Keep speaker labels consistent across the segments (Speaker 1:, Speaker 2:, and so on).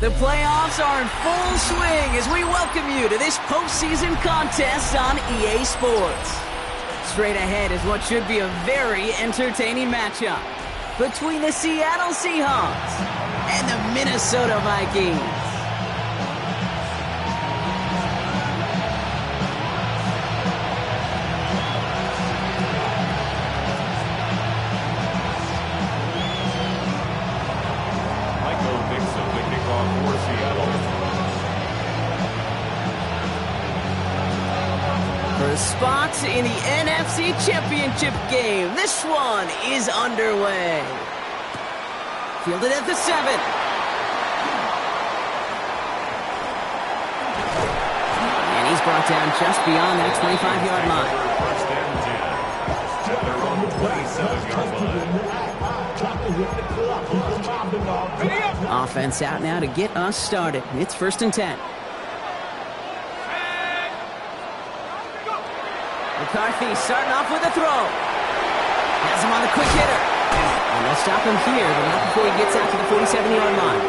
Speaker 1: The playoffs are in full swing as we welcome you to this postseason contest on EA Sports. Straight ahead is what should be a very entertaining matchup between the Seattle Seahawks and the Minnesota Vikings. Spots in the NFC Championship game. This one is underway. Fielded at the 7. And he's brought down just beyond that 25-yard line. Offense out now to get us started. It's 1st and 10. McCarthy starting off with a throw. Has him on the quick hitter. And they'll stop him here, but not before he gets out to the 47-yard line.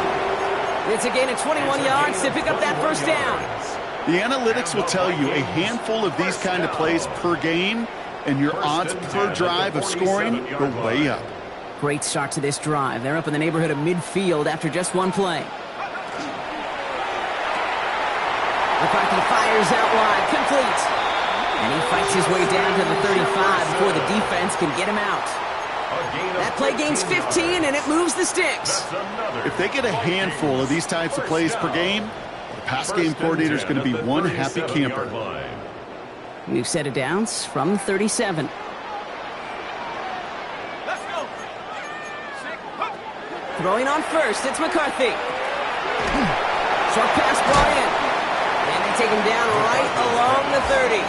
Speaker 1: It's a gain of 21 yards to pick up that first down.
Speaker 2: The analytics will tell you a handful of these kind of plays per game, and your odds per drive of scoring go way up.
Speaker 1: Great start to this drive. They're up in the neighborhood of midfield after just one play. McCarthy fires out wide, complete. And he fights his way down to the 35 before the defense can get him out. That play gains 15, and it moves the sticks.
Speaker 2: If they get a handful of these types of plays per game, the pass game coordinator is going to be one happy camper.
Speaker 1: We've set it down from 37. Throwing on first, it's McCarthy. Short pass brought in. And they take him down right along the 30.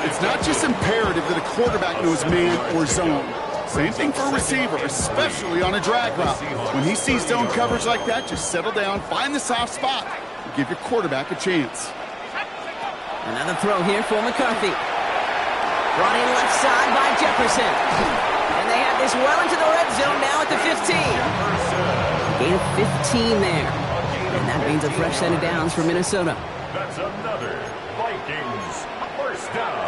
Speaker 2: It's not just imperative that a quarterback knows man or zone. Same thing for a receiver, especially on a drag route. When he sees zone coverage like that, just settle down, find the soft spot, and give your quarterback a chance.
Speaker 1: Another throw here for McCarthy. Brought in left side by Jefferson. And they have this well into the red zone now at the 15. Gain of 15 there. And that means a fresh set of downs for Minnesota.
Speaker 3: That's another Vikings first down.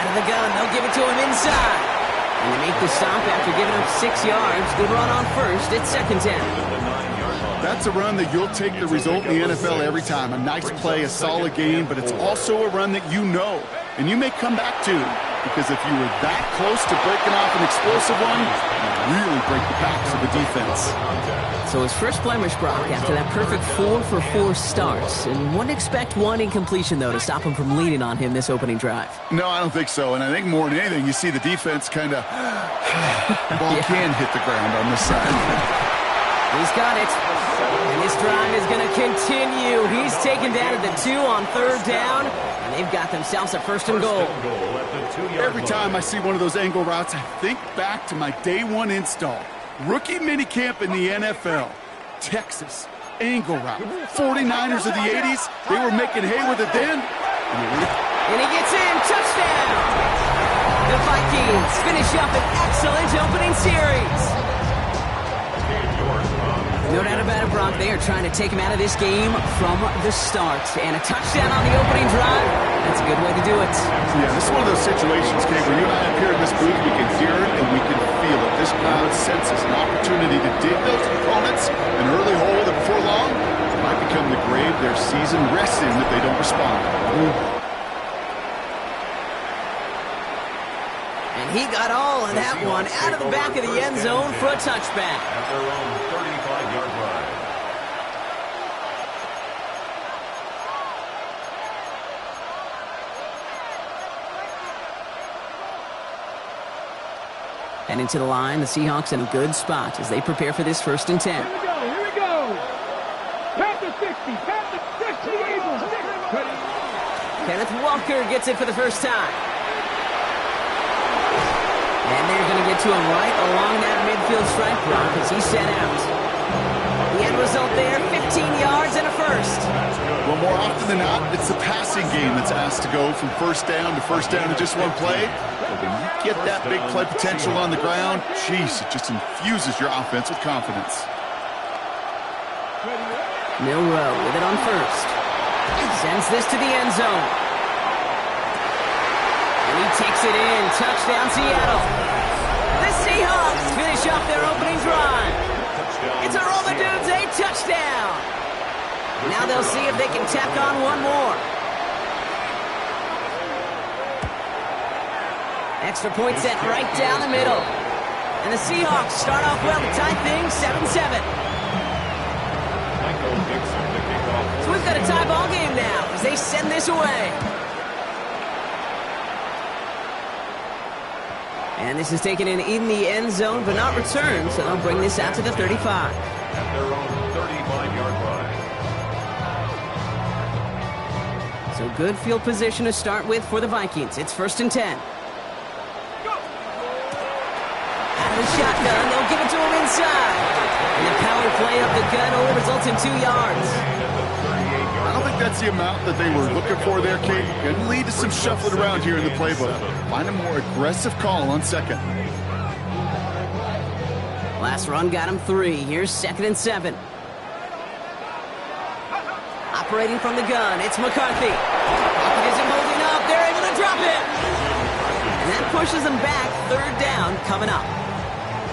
Speaker 1: Out of the gun, they'll give it to him inside. And they make the stop after giving up 6 yards. Good run on first. It's 2nd down.
Speaker 2: That's a run that you'll take the result in the NFL every time. A nice play, a solid game, but it's also a run that you know, and you may come back to. Because if you were that close to breaking off an explosive one, you really break the backs of the defense.
Speaker 1: So his first blemish, Brock, after that perfect 4-for-4 start. And wouldn't expect one incompletion, though, to stop him from leading on him this opening drive.
Speaker 2: No, I don't think so. And I think more than anything, you see the defense kind of ball can hit the ground on this side.
Speaker 1: He's got it. And this drive is going to continue. He's taken down at the 2 on 3rd down. And they've got themselves a 1st and goal.
Speaker 2: Every time I see one of those angle routes, I think back to my day one install. Rookie minicamp in the NFL. Texas. Angle route. 49ers of the 80s. They were making hay with it then.
Speaker 1: And he gets in. Touchdown. The Vikings finish up an excellent opening series. No doubt about it, Brock. They are trying to take him out of this game from the start. And a touchdown on the opening drive, that's a good way to do it.
Speaker 2: Yeah, this is one of those situations, Kate, where you and I up here in this booth, we can hear it and we can feel it. This crowd senses an opportunity to dig those opponents an early hole that before long might become the grave their season rests in if they don't respond.
Speaker 1: And he got all of that one out of the back of the end zone for a touchback.
Speaker 3: At their own 35-yard line.
Speaker 1: And into the line, the Seahawks in a good spot as they prepare for this 1st and 10.
Speaker 4: Here we go. Panther 60, Panther 60, Eagles 60.
Speaker 1: Kenneth Walker gets it for the first time. And they're going to get to him right along that midfield stripe, Brock, as he's sent out. The end result there, 15 yards and a 1st.
Speaker 2: Well, more often than not, it's the passing game that's asked to go from 1st down to just one play. But when you get that big play potential on the ground, geez, it just infuses your offense with confidence.
Speaker 1: Milroe with it on first. Sends this to the end zone. And he takes it in. Touchdown, Seattle. The Seahawks finish off their opening drive. It's a roll the dudes, a touchdown. Now they'll see if they can tack on one more. Extra point set right down the middle. And the Seahawks start off well to tie things 7-7. So we've got a tie ball game now as they send this away. And this is taken in the end zone, but not returned, so they'll bring this out to the 35.
Speaker 3: At their own 35-yard line.
Speaker 1: So good field position to start with for the Vikings. It's 1st and 10. Out of the shotgun, they'll give it to him inside. And the power play of the gun only results in 2 yards.
Speaker 2: I don't think that's the amount that they were looking for there, Kate. Going to lead to some shuffling around here in the playbook. Find a more aggressive call on second.
Speaker 1: Last run got him 3. Here's 2nd and 7. Operating from the gun, it's McCarthy. Pocket isn't holding up. They're able to drop it. And that pushes them back. 3rd down coming up.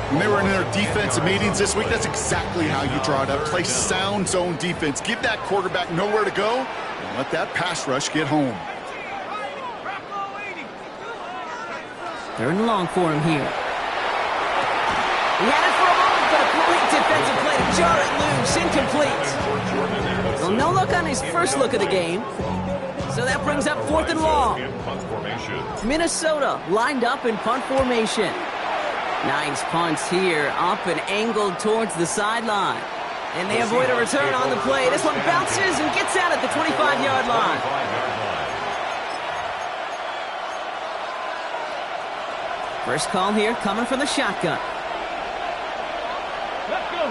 Speaker 2: When they were in their defensive meetings this week, that's exactly how you draw it up. Play sound zone defense. Give that quarterback nowhere to go, and let that pass rush get home.
Speaker 1: 3rd and long for him here. He had it for a moment, but a great defensive play to jar it loose. Incomplete. Well, no luck on his first look of the game. So that brings up 4th and long. Minnesota lined up in punt formation. Nice punts here, up and angled towards the sideline. And they avoid a return on the play. This one bounces and gets out at the 25-yard line. First call here coming from the shotgun.
Speaker 4: Let's go.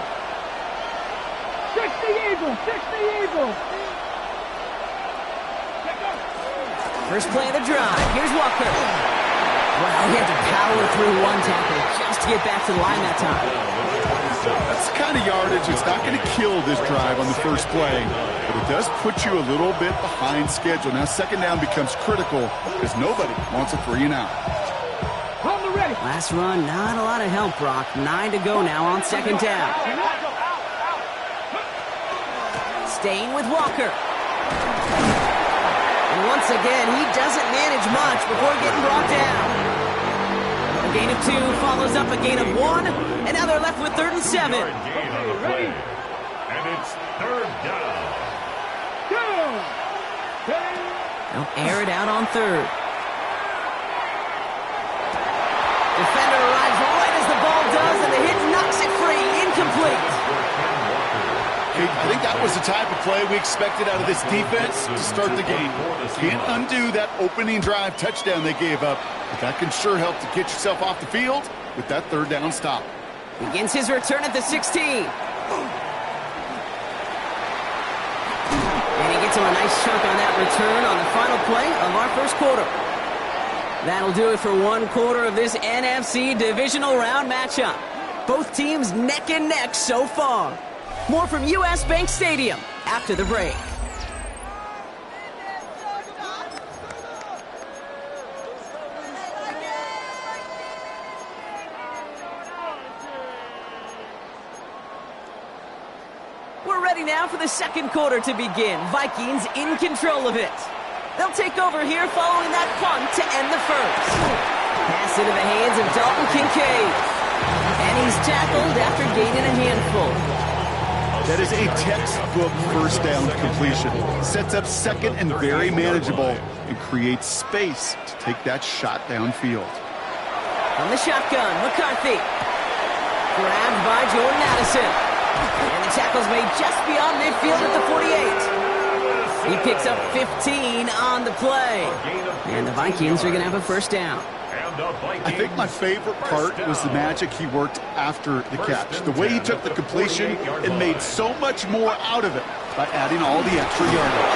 Speaker 4: 60 Eagles, 60 Eagles.
Speaker 1: First play of the drive. Here's Walker. Wow, he had to power through one tackle just to get back to the line that time.
Speaker 2: That's the kind of yardage. It's not going to kill this drive on the first play, but it does put you a little bit behind schedule. Now, 2nd down becomes critical because nobody wants a 3 and out.
Speaker 1: Last run, not a lot of help, Brock. 9 to go now on 2nd down. Staying with Walker. And once again, he doesn't manage much before getting brought down. A gain of 2 follows up a gain of 1, and now they're left with 3rd and 7.
Speaker 3: And it's 3rd down.
Speaker 1: They'll air it out on 3rd. Defender arrives right as the ball does, and the hit knocks it free. Incomplete.
Speaker 2: I think that was the type of play we expected out of this defense to start the game. Can't undo that opening drive touchdown they gave up, but that can sure help to get yourself off the field with that 3rd down stop.
Speaker 1: Begins his return at the 16. And he gets him a nice chunk on that return on the final play of our first quarter. That'll do it for 1 quarter of this NFC divisional round matchup. Both teams neck and neck so far. More from U.S. Bank Stadium after the break. We're ready now for the 2nd quarter to begin. Vikings in control of it. They'll take over here following that punt to end the first. Pass into the hands of Dalton Kincaid. And he's tackled after gaining a handful.
Speaker 2: That is a textbook 1st down completion. Sets up 2nd and very manageable and creates space to take that shot downfield.
Speaker 1: From the shotgun, McCarthy. Grabbed by Jordan Addison. And the tackle's made just beyond midfield at the 48. He picks up 15 on the play. And the Vikings are going to have a 1st down.
Speaker 2: I think my favorite part was the magic he worked after the catch. The way he took the completion and made so much more out of it by adding all the extra yardage.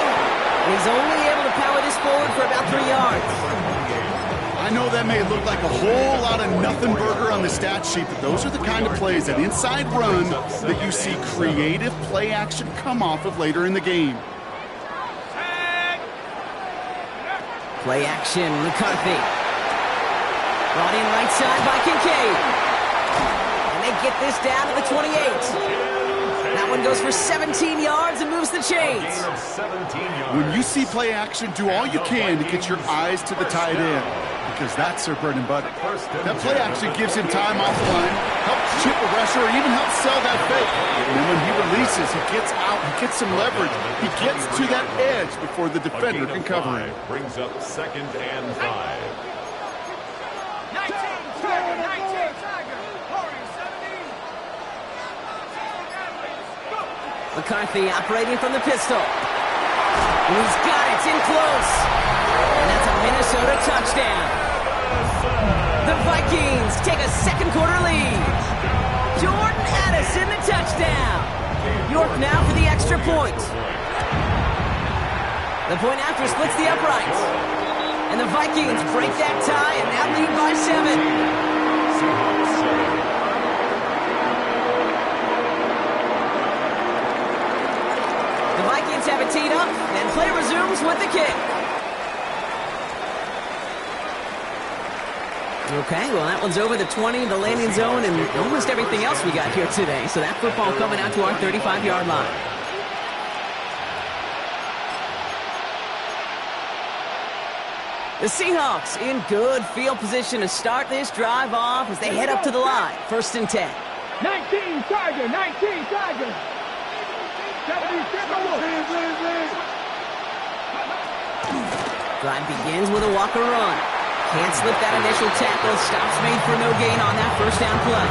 Speaker 1: He's only able to power this forward for about 3 yards.
Speaker 2: I know that may look like a whole lot of nothing burger on the stat sheet, but those are the kind of plays, that inside run, that you see creative play action come off of later in the game.
Speaker 1: Play action, McCarthy. Brought in right side by Kincaid. And they get this down to the 28. That one goes for 17 yards and moves the chains.
Speaker 2: When you see play action, do all you can to get your eyes to the tight end, because that's their bread and butter. That play action gives him time off the line, helps chip a rusher, or even helps sell that fake. And then when he releases, he gets out, he gets some leverage. He gets to that edge before the defender can cover him.
Speaker 3: Brings up 2nd and 5.
Speaker 4: 19, Tiger, 19, Tiger.
Speaker 1: McCarthy operating from the pistol. And he's got it. It's in close. And that's a Minnesota touchdown. The Vikings take a second quarter lead. Jordan Addison, the touchdown. York now for the extra point. The point after splits the uprights. And the Vikings break that tie and now lead by 7. The Vikings have it teed up, and play resumes with the kick. Okay, well, that one's over the 20, the landing zone, and almost everything else we got here today. So that football coming out to our 35-yard line. The Seahawks in good field position to start this drive off as they head up to the line. 1st and 10.
Speaker 4: 19, Tiger, 19, Tiger.
Speaker 1: Drive begins with a Walker run. Can't slip that initial tackle. Stops made for no gain on that first down play.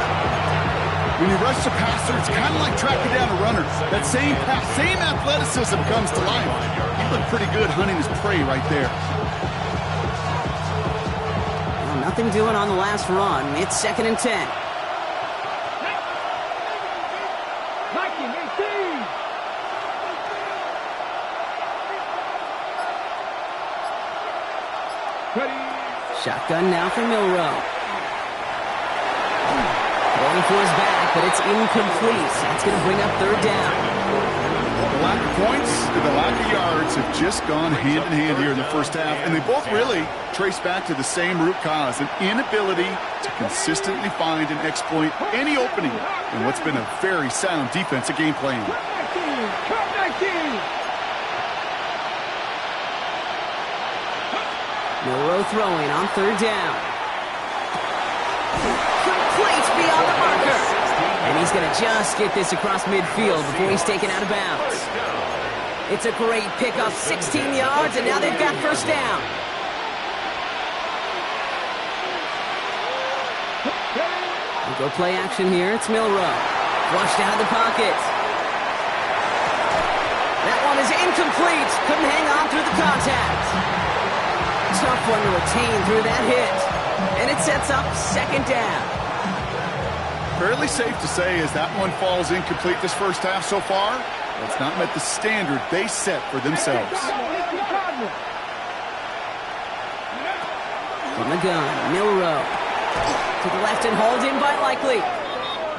Speaker 2: When you rush the passer, it's kind of like tracking down a runner. That same pass, same athleticism comes to life. He looked pretty good hunting his prey right there.
Speaker 1: Well, nothing doing on the last run. It's 2nd and 10. Shotgun now for Milroe. Going for his back, but it's incomplete. That's going to bring up 3rd down.
Speaker 2: The lack of points and the lack of yards have just gone hand in hand here in the first half, and they both really trace back to the same root cause, an inability to consistently find and exploit any opening in what's been a very sound defensive game plan.
Speaker 1: Milroe throwing on 3rd down. Complete beyond the marker. And he's going to just get this across midfield before he's taken out of bounds. It's a great pickup, 16 yards, and now they've got 1st down. We'll go play action here. It's Milroe. Flushed out of the pocket. That one is incomplete. Couldn't hang on through the contact. Tough one to retain through that hit. And it sets up 2nd down.
Speaker 2: Fairly safe to say as that one falls incomplete this first half so far, it's not met the standard they set for themselves.
Speaker 1: From the gun, Milroe. To the left and hauled in by Likely.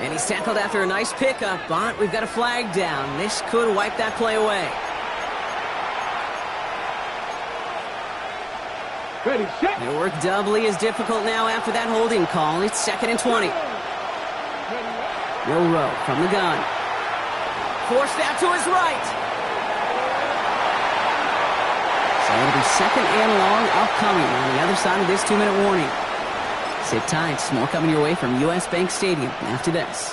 Speaker 1: And he's tackled after a nice pickup, but we've got a flag down. This could wipe that play away.
Speaker 4: Ready, set.
Speaker 1: Their work doubly is difficult now after that holding call. It's 2nd and 20. Milroe from the gun. Forced out to his right. So it'll be 2nd and long upcoming on the other side of this 2-minute warning. Sit tight. More coming your way from U.S. Bank Stadium after this.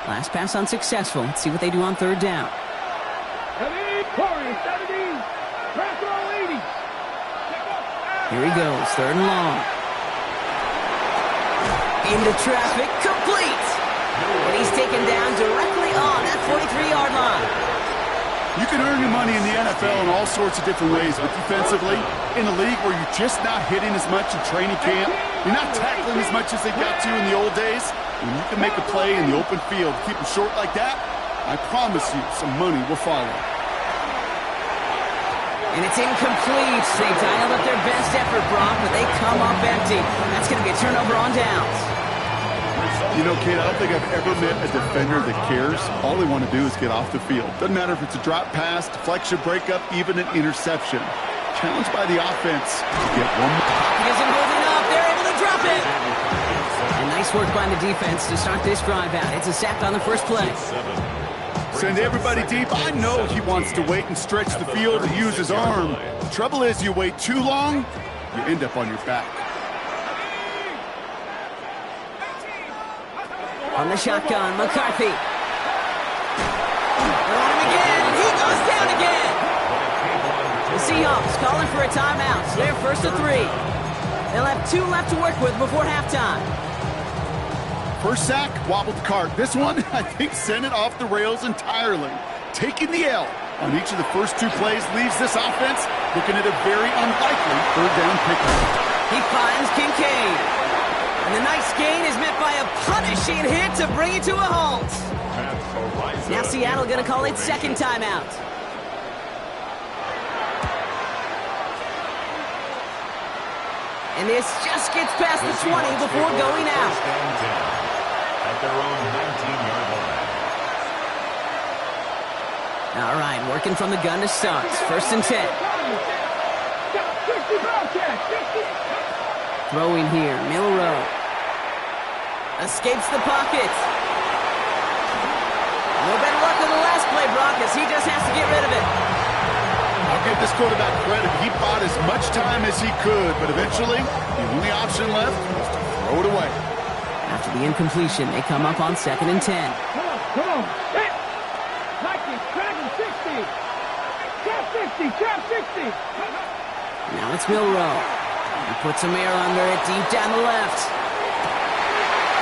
Speaker 1: Last pass unsuccessful. Let's see what they do on 3rd down. Here he goes, 3rd and long. Into traffic, complete! And he's taken down directly on that 43-yard line.
Speaker 2: You can earn your money in the NFL in all sorts of different ways, but defensively, in a league where you're just not hitting as much in training camp, you're not tackling as much as they got to in the old days, when you can make a play in the open field, keep them short like that, I promise you some money will follow.
Speaker 1: And it's incomplete. They dialed up their best effort, Brock, but they come up empty. That's going to be a turnover on downs.
Speaker 2: You know, Kate, I don't think I've ever met a defender that cares. All they want to do is get off the field. Doesn't matter if it's a drop pass, deflection, breakup, even an interception. Challenged by the offense to get one more.
Speaker 1: He isn't holding up. They're able to drop it. And nice work by the defense to start this drive out. It's a sack on the first play.
Speaker 2: Send everybody deep. I know he wants to wait and stretch the field and use his arm. The trouble is, you wait too long, you end up on your back.
Speaker 1: On the shotgun, McCarthy. They're on him again. He goes down again. The Seahawks calling for a timeout. So they're first to 3. They'll have 2 left to work with before halftime.
Speaker 2: First sack, wobbled the cart. This one, I think, sent it off the rails entirely. Taking the L on each of the first 2 plays leaves this offense looking at a very unlikely third down pickup.
Speaker 1: He finds Kincaid. And the nice gain is met by a punishing hit to bring it to a halt. Now Seattle going to call its second timeout. And this just gets past the 20 before going out.
Speaker 3: At their own 19-yard line.
Speaker 1: All right, working from the gun to start. First and 10. Throwing here, Milroe. Escapes the pocket. No better luck than the last play, Brock, as he just has to get rid of it.
Speaker 2: I'll give this quarterback credit. He bought as much time as he could, but eventually, the only option left was to throw it away.
Speaker 1: After the incompletion, they come up on 2nd and 10.
Speaker 4: Come on. Hit. Vikings, Dragon 60. Trap 60, trap 60.
Speaker 1: Now it's Milroe. He puts some air under it deep down the left.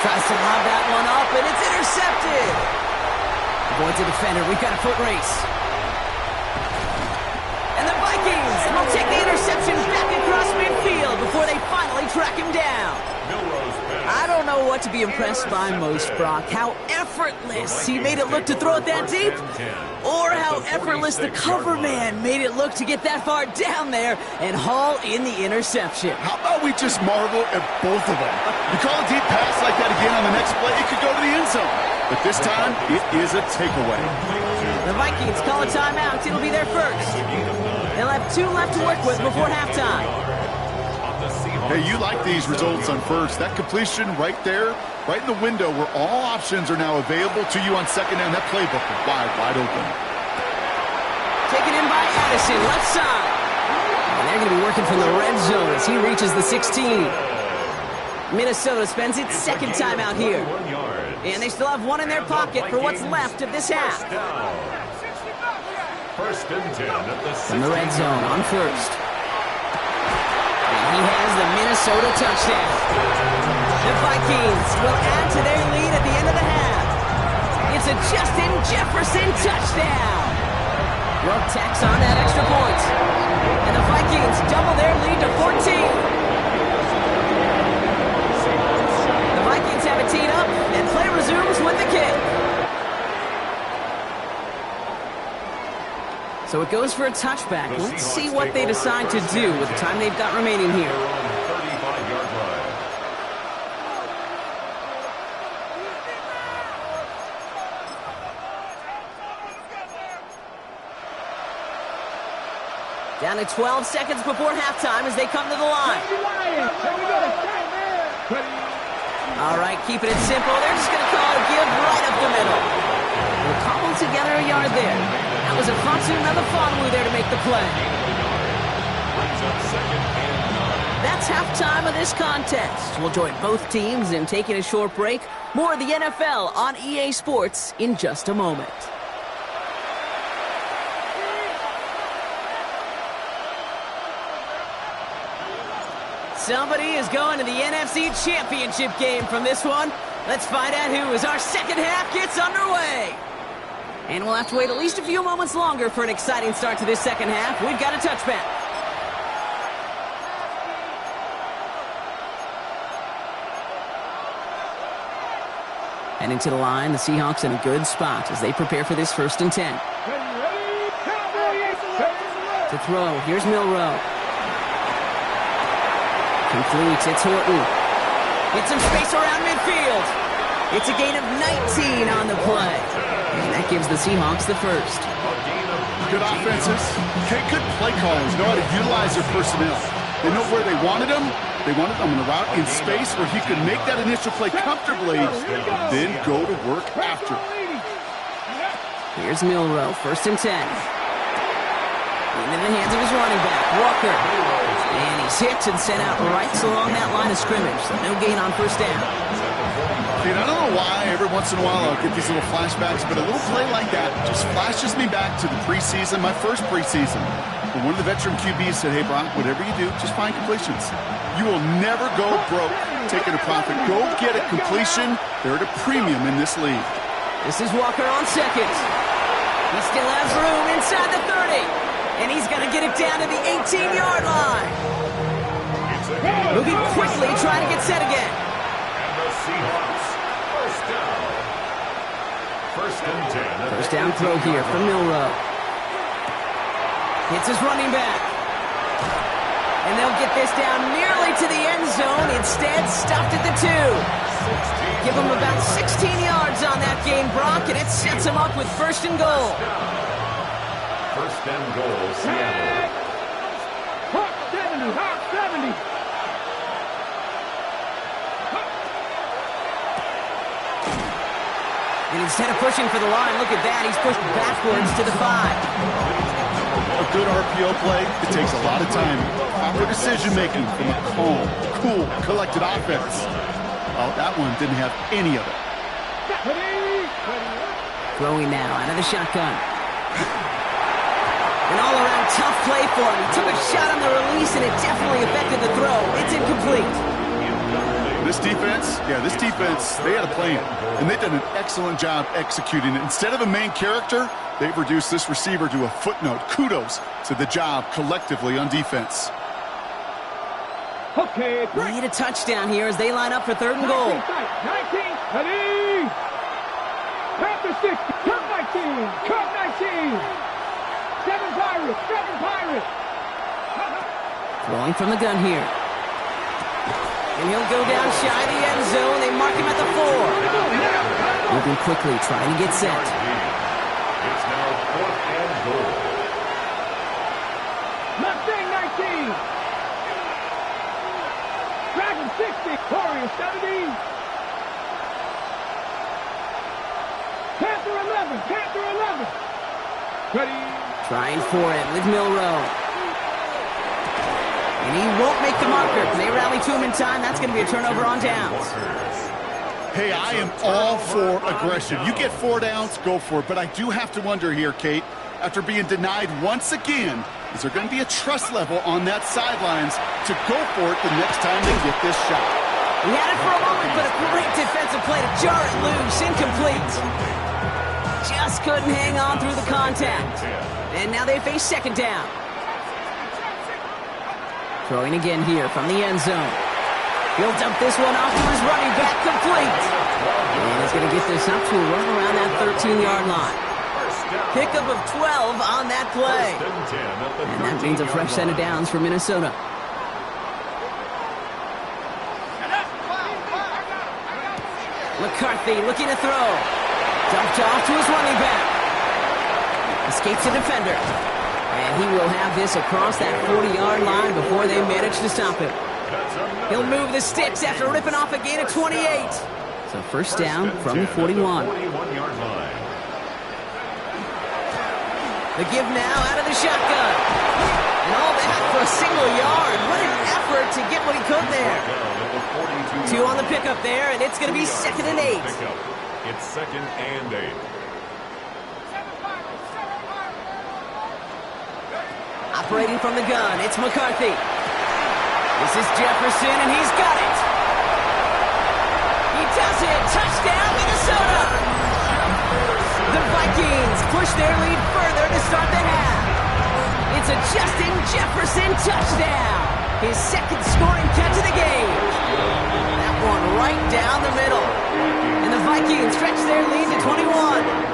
Speaker 1: Tries to lob that one up, and it's intercepted. Avoids a defender. We've got a foot race. And the Vikings will take the interception back across midfield before they finally track him down. I don't know what to be impressed by most, Brock. How effortless he made it look to throw it that deep, or how effortless the cover man made it look to get that far down there and haul in the interception.
Speaker 2: How about we just marvel at both of them? You call a deep pass like that again on the next play, it could go to the end zone. But this time, it is a takeaway.
Speaker 1: The Vikings call a timeout. It'll be their first. They'll have 2 left to work with before halftime.
Speaker 2: Hey, you like these results on first. That completion right there, right in the window where all options are now available to you on second down. That playbook is wide open.
Speaker 1: Taken in by Addison, left side. And they're going to be working from the red zone as he reaches the 16. Minnesota spends its second timeout here. And they still have 1 in their pocket for what's left of this half.
Speaker 3: First and 10 at the 16.
Speaker 1: From the red zone on first. He has the Minnesota touchdown. The Vikings will add to their lead at the end of the half. It's a Justin Jefferson touchdown. Rook tacks on that extra point. And the Vikings double their lead to 14. The Vikings have it teed up, and play resumes with the kick. So it goes for a touchback. Let's see what they decide to do with the time they've got remaining here. Down to 12 seconds before halftime as they come to the line. All right, keeping it simple. They're just going to call a give right up the middle. They'll cobble together a yard there. That was a Fatu Melifonwu there to make the play. That's halftime of this contest. We'll join both teams in taking a short break. More of the NFL on EA Sports in just a moment. Somebody is going to the NFC Championship game from this one. Let's find out who as our second half gets underway. And we'll have to wait at least a few moments longer for an exciting start to this second half. We've got a touchback. Heading to the line, the Seahawks in a good spot as they prepare for this 1st and 10. To throw, here's Milroe. Completes, it's Horton. Gets some space around midfield. It's a gain of 19 on the play. And that gives the Seahawks the first.
Speaker 2: Good offenses. Okay, good play callers. Know how to utilize their personnel. They know where they wanted them. They wanted them in a route in space where he could make that initial play comfortably, then go to work after.
Speaker 1: Here's Milroe, 1st and 10. Into the hands of his running back, Walker. And he's hit and sent out right along that line of scrimmage. So no gain on 1st down.
Speaker 2: I don't know why every once in a while I'll get these little flashbacks, but a little play like that just flashes me back to the preseason, my first preseason. But one of the veteran QBs said, hey, Brock, whatever you do, just find completions. You will never go broke taking a profit. Go get a completion. They're at a premium in this league.
Speaker 1: This is Walker on 2nd. He still has room inside the 30. And he's going to get it down to the 18-yard line. Moving quickly, trying to get set again.
Speaker 3: And the Seahawks, 1st down. 1st and 10.
Speaker 1: First down throw here from Milroe. Hits his running back. And they'll get this down nearly to the end zone. Instead, stopped at the 2. Give him about 16 yards on that gain, Brock, and it sets him up with 1st and goal.
Speaker 3: 1st and goal, Seattle.
Speaker 4: Hawk 70, Hawk 70.
Speaker 1: And instead of pushing for the line, look at that, he's pushed backwards to the 5.
Speaker 2: A good RPO play, it takes a lot of time. Proper decision-making from a calm, cool, collected offense. Oh, that one didn't have any of it.
Speaker 1: Throwing now out of the shotgun. An all-around tough play for him. He took a shot on the release, and it definitely affected the throw. It's incomplete.
Speaker 2: This defense, they had a plan, and they've done an excellent job executing it. Instead of a main character, they've reduced this receiver to a footnote. Kudos to the job collectively on defense.
Speaker 4: Okay,
Speaker 1: They need a touchdown here as they line up for 3rd and goal.
Speaker 4: 19, ready. Panther 60, cut 19, cut 19. 7 Pirates, 7 Pirates.
Speaker 1: Throwing from the gun here. And he'll go down shy of the end zone. They mark him at the 4. Moving quickly, trying to get set.
Speaker 3: It's now 4th and goal.
Speaker 4: Mustang 19. Dragon 60, Warrior 70. Panther 11, Panther 11. Ready.
Speaker 1: Trying for it with Milroe. And he won't make the marker. They rally to him in time. That's going to be a turnover on downs.
Speaker 2: Hey, I am all for aggression. You get 4 downs, go for it. But I do have to wonder here, Kate, after being denied once again, is there going to be a trust level on that sidelines to go for it the next time they get this shot?
Speaker 1: He had it for a moment, but a great defensive play to jar it loose. Incomplete. Just couldn't hang on through the contact. And now they face 2nd down. Throwing again here from the end zone. He'll dump this one off to his running back, complete. And he's going to get this up to right around that 13-yard line. Pickup of 12 on that play. And that means a fresh set of downs for Minnesota. McCarthy looking to throw. Dumped off to his running back. Escapes the defender. And he will have this across that 40-yard line before they manage to stop him. He'll move the sticks after ripping off a gain of 28. So 1st down from the 41. The give now out of the shotgun. And all that for a single yard. What an effort to get what he could there. 2 on the pickup there, and it's going to be 2nd and 8.
Speaker 3: It's 2nd and 8.
Speaker 1: Operating from the gun, it's McCarthy. This is Jefferson, and he's got it. He does it. Touchdown, Minnesota. The Vikings push their lead further to start the half. It's a Justin Jefferson touchdown. His 2nd scoring catch of the game. That one right down the middle. And the Vikings stretch their lead to 21.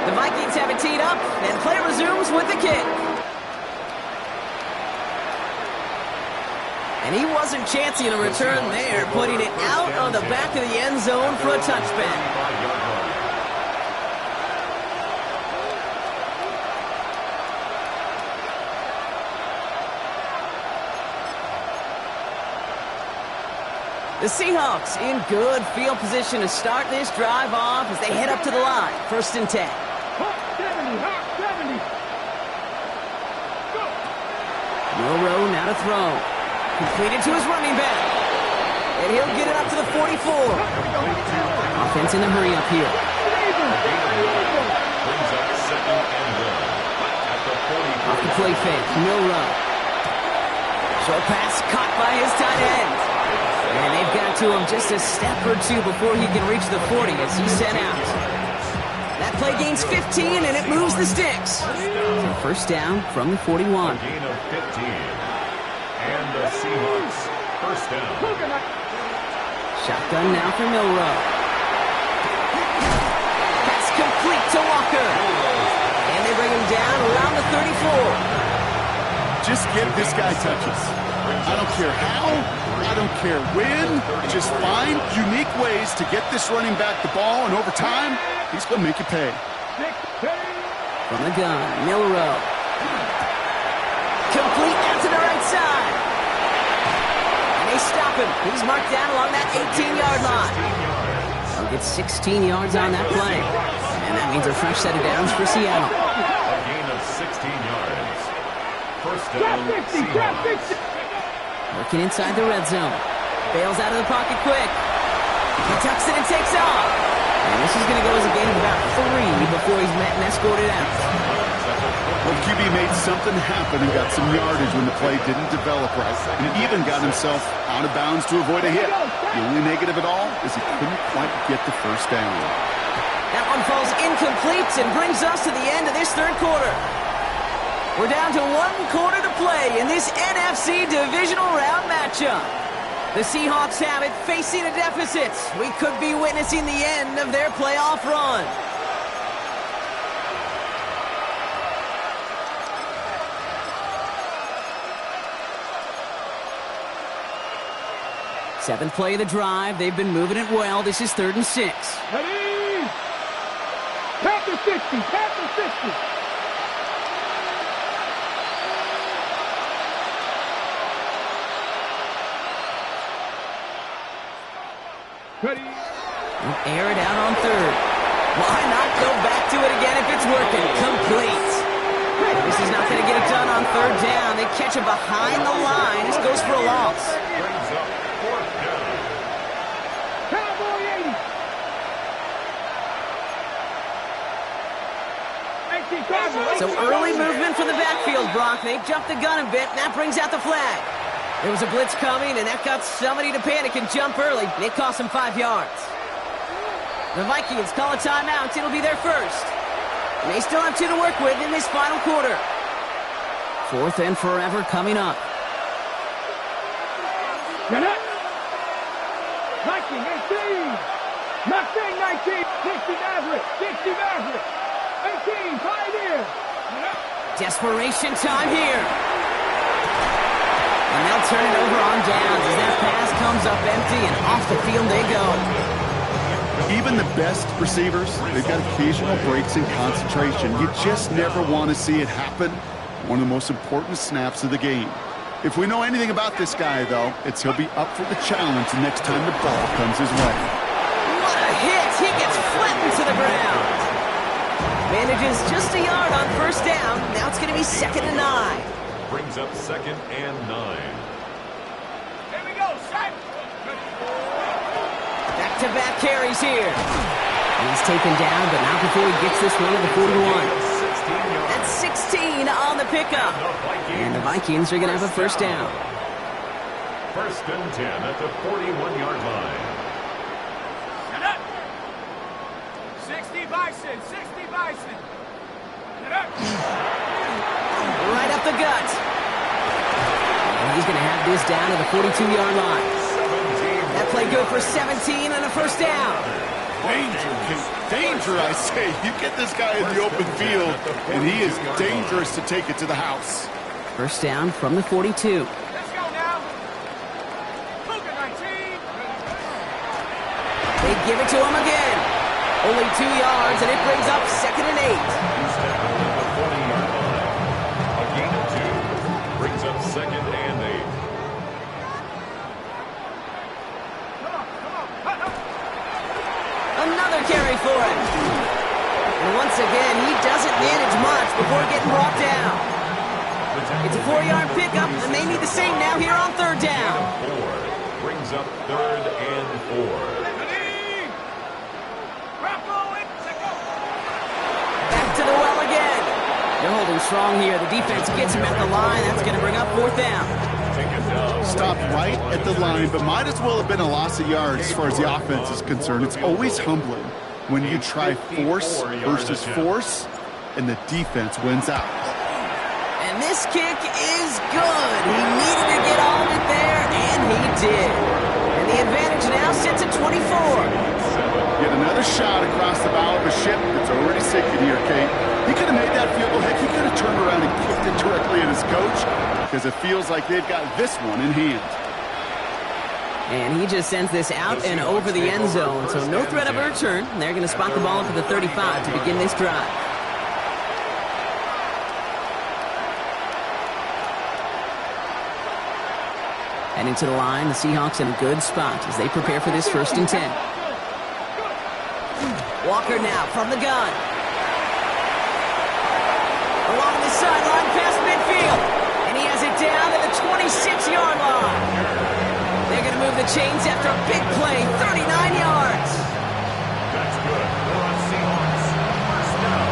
Speaker 1: The Vikings have with the kick. And he wasn't chancing a return there, putting it out on the back of the end zone for a touchback. The Seahawks in good field position to start this drive off as they head up to the line. 1st and 10.
Speaker 4: Hawk 70, Hawk 70. Go.
Speaker 1: Milroe now to throw. Completed to his running back. And he'll get it up to the 44. Offense in a hurry up here.
Speaker 3: Brings up 2nd and 1 at the 40.
Speaker 1: Off the play fake, Milroe. Short pass caught by his tight end. And they've got to him just a step or two before he can reach the 40 as he's sent out. That play gains 15 and it moves the sticks. So 1st down from the 41.
Speaker 3: Gain of 15. And the Seahawks 1st down.
Speaker 1: Shotgun now for Milroe. Pass complete to Walker. And they bring him down around the 34.
Speaker 2: Just give this guy touches. I don't care how, I don't care when. Just find unique ways to get this running back the ball, and over time, he's going to make you pay.
Speaker 1: From the gun, Milroe. Complete out to the right side. And they stop him. He's marked down along that 18-yard line. He'll get 16 yards on that play. And that means a fresh set of downs for Seattle.
Speaker 3: A gain of 16 yards. 1st down, Seahawks.
Speaker 1: Working inside the red zone. Bails out of the pocket quick. He tucks it and takes off. And this is going to go as a gain of about 3 before he's met and escorted out.
Speaker 2: Well, QB made something happen and got some yardage when the play didn't develop right. And he even got himself out of bounds to avoid a hit. The only negative at all is he couldn't quite get the 1st down.
Speaker 1: That one falls incomplete and brings us to the end of this 3rd quarter. We're down to 1 quarter to play in this NFC divisional round matchup. The Seahawks have it, facing a deficit. We could be witnessing the end of their playoff run. Seventh play of the drive. They've been moving it well. This is 3rd and 6.
Speaker 4: Ready? Panther 60, Panther 60. Ready?
Speaker 1: Air it out on 3rd. Why not go back to it again if it's working? Complete. This is not going to get it done on 3rd down. They catch him behind the line. This goes for a loss.
Speaker 3: Brings up 4th down.
Speaker 4: Cowboy 80.
Speaker 1: So early movement from the backfield, Brock. They jumped the gun a bit, and that brings out the flag. There was a blitz coming, and that got somebody to panic and jump early. It cost them 5 yards. The Vikings call a timeout. It'll be their 1st. And they still have 2 to work with in this final quarter. 4th and forever coming up.
Speaker 4: Get it. Viking 18. Mustang 19. 60 Maverick. 60 Maverick. 18 Pioneer.
Speaker 1: Desperation time here. And they'll turn it over on downs as that pass comes up empty and off the field they go.
Speaker 2: Even the best receivers, they've got occasional breaks in concentration. You just never want to see it happen. One of the most important snaps of the game. If we know anything about this guy, though, it's he'll be up for the challenge the next time the ball comes his way.
Speaker 1: What a hit! He gets flattened to the ground. Manages just a yard on 1st down. Now it's going to be 2nd and 9.
Speaker 3: Brings up 2nd and 9.
Speaker 4: Here we go, Simon.
Speaker 1: Back-to-back carries here. He's taken down, but not before he gets this one to the 41. That's 16 on the pickup. And the Vikings are going to have a 1st down.
Speaker 3: 1st and 10 at the 41-yard line.
Speaker 4: 60 Bison, 60 Bison.
Speaker 1: Right up the gut. And he's going to have this down to the 42-yard line. That play good for 17 and a 1st down.
Speaker 2: Danger, Kate. Danger, I say. You get this guy in the open field, and he is dangerous to take it to the house.
Speaker 1: First down from the 42.
Speaker 4: Let's go now. Cougar 19.
Speaker 1: They give it to him again. Only 2 yards, and it brings up 2nd and 8.
Speaker 3: Houston at the 40-yard line. A gain of 2 brings up 2nd and 8.
Speaker 1: Another carry for him. And once again, he doesn't manage much before getting brought down. It's a 4-yard pickup, and they need the same now here on 3rd down.
Speaker 3: 4 brings up 3rd and 4.
Speaker 1: Back to the well again. They're holding strong here. The defense gets him at the line. That's going to bring up 4th down.
Speaker 2: Stopped right at the line, but might as well have been a loss of yards as far as the offense is concerned. It's always humbling when you try force versus force, and the defense wins out.
Speaker 1: And this kick is good. He needed to get all of it there, and he did. And the advantage now sits at 24.
Speaker 2: Yet another shot across the bow of a ship that's already sinking here, Kate. He could have made that field goal. Heck, he could have turned around and kicked it directly at his coach, because it feels like they've got this one in hand.
Speaker 1: And he just sends this out and over the end zone, so no threat of a return. They're going to spot the ball up at the 35 to begin this drive. Heading to the line, the Seahawks in a good spot as they prepare for this 1st and 10. Walker now from the gun. Along the sideline past midfield. And he has it down to the 26-yard line. They're going to move the chains after a big play, 39 yards.
Speaker 3: That's good. We're on Seahawks. First down.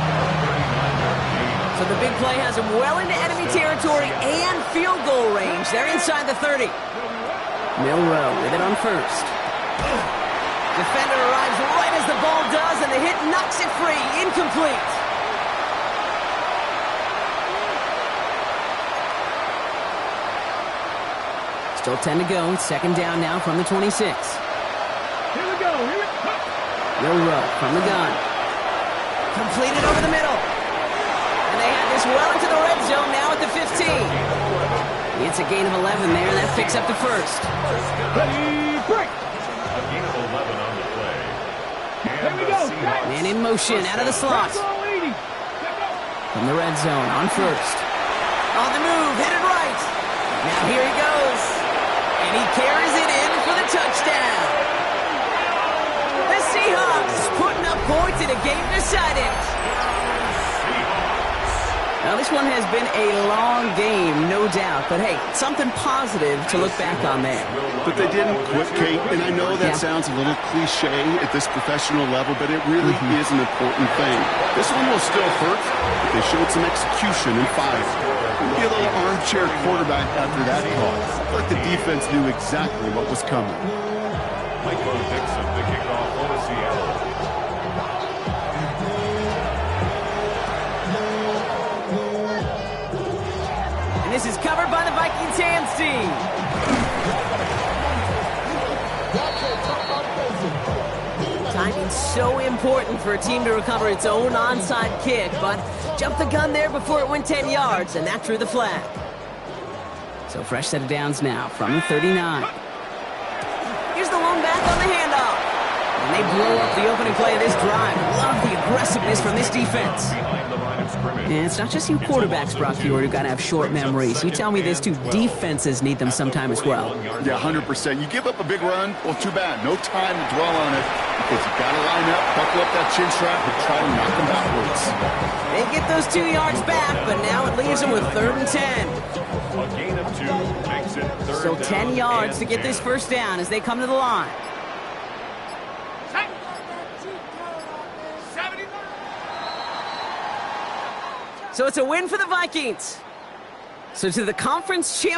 Speaker 3: A 39-yard gain.
Speaker 1: So the big play has him well into enemy territory and field goal range. They're inside the 30. Milroe with it on 1st. Defender arrives right as the ball does, and the hit knocks it free. Incomplete. Still 10 to go. 2nd down now from the 26.
Speaker 4: Here we go.
Speaker 1: Milroe from the gun. Completed over the middle. And they have this well into the red zone now at the 15. It's a gain of 11 there, and that picks up the 1st.
Speaker 4: Ready, break.
Speaker 3: A gain of 11 on the play.
Speaker 4: Here
Speaker 3: And
Speaker 4: we
Speaker 3: the
Speaker 4: go.
Speaker 3: Seahawks
Speaker 1: Man in motion out of the slot. From the red zone on 1st. On the move, headed right. Now here he goes. And he carries it in for the touchdown. The Seahawks putting up points in a game decided. Now this one has been a long game, no doubt. But hey, something positive to look back on there.
Speaker 2: But they didn't quit, Kate, and I know that sounds a little cliche at this professional level, but it really is an important thing. This one will still hurt, but they showed some execution and fire. Be a little armchair quarterback after that call. Like the defense knew exactly what was coming.
Speaker 3: Michael Dixon, the kickoff for Seattle.
Speaker 1: And this is covered by the Vikings hands team. Timing's so important for a team to recover its own onside kick, but jumped the gun there before it went 10 yards, and that drew the flag. So fresh set of downs now from the 39. Here's the lone back on the handoff. And they blow up the opening play of this drive. Love the aggressiveness from this defense.
Speaker 3: Behind the line of scrimmage.
Speaker 1: And it's not just you quarterbacks, Brock Huard, who got to have short memories. You tell me this too, defenses need them sometime as well.
Speaker 2: Yeah, 100%. You give up a big run, well, too bad. No time to dwell on it because you got to line up, buckle up that chin strap, and try to knock them backwards.
Speaker 1: They get those 2 yards back, but now it leaves them with 3rd and 10.
Speaker 3: A gain of 2 makes it 3rd
Speaker 1: So
Speaker 3: down
Speaker 1: 10 yards to
Speaker 3: and
Speaker 1: get
Speaker 3: 10.
Speaker 1: this first down as they come to the line. So it's a win for the Vikings. So to the conference champion.